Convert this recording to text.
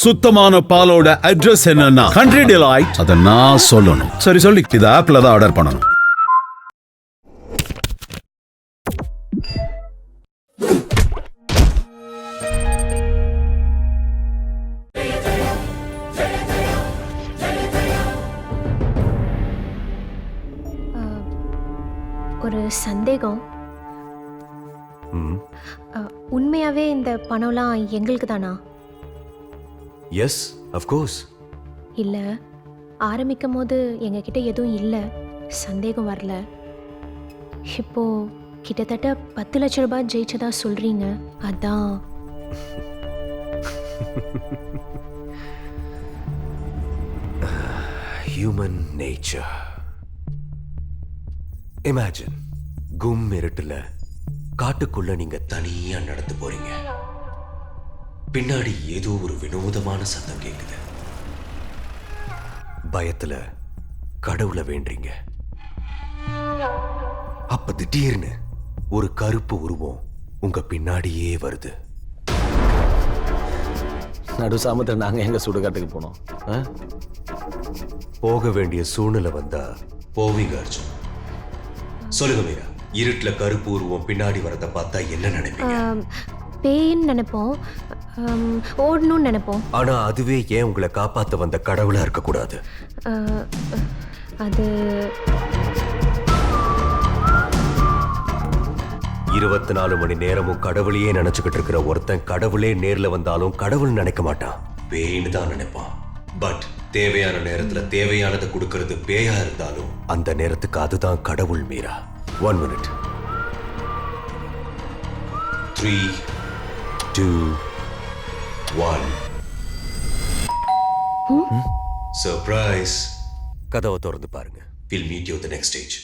சுத்தமான பாலோட அட்ரஸ் என்னன்னா கண்ட்ரி டிலைட். அத நான் சொல்லணும். சரி சொல்லி இது ஆப்ல தான் ஆர்டர் பண்ணணும். ஒரு சந்தேகம். உண்மையாவே இந்த பணம்லாம் எங்களுக்கு தானா? Yes, of course. இல்ல, ஆரம்பிக்கும் போது எங்ககிட்ட எதுவும் இல்லை, சந்தேகம் வரல. இப்போ கிட்டத்தட்ட 10 லட்ச ரூபாய் ஜெயிச்சதா சொல்றீங்க, அதான். Human nature. இமேஜின், கும் இருட்டுல காட்டுக்குள்ள நீங்க தனியா நடந்து போறீங்க. பின்னாடி ஏதோ ஒரு வினோதமான சத்தம் கேக்குது. பயத்துல கடவுளை வேண்டீங்க. அப்ப திடீர்னு ஒரு கருப்பு உருவம் உங்க பின்னாடியே வருது. நடு சாமத்தில் நாங்க எங்க சுடுகாட்டுக்கு போனோம்? போக வேண்டிய சூழ்நிலை வந்தா போவீங்க அர்ஜுன். சொல்லுங்க மீரா, இருட்டுல கருப்பு உருவம் பின்னாடி வரத பார்த்தா என்ன நினைப்பீங்க? பேயின்னு நினைப்போம், ஓடணும்னு நினைப்போம். ஆனா அதுவே ஏன் உங்களை காப்பாத்த வந்த கடவுளா இருக்க கூடாது? அது 24 மணி நேரமும் கடவுளையே நினைச்சுக்கிட்டு இருக்கிற ஒருத்தன் கடவுளே நேர்ல வந்தாலும் கடவுள் நினைக்க மாட்டான், பேய்னு தான் நினைப்பான். பட் தேவையான நேரத்துல தேவையானதை கொடுக்கறது பேயா இருந்தாலும் அந்த நேரத்துக்கு அதுதான் கடவுள். மீரா, 1 minute. 3, 2, 1. Surprise. கதவை திறந்து பாருங்க. We'll meet you at the next stage.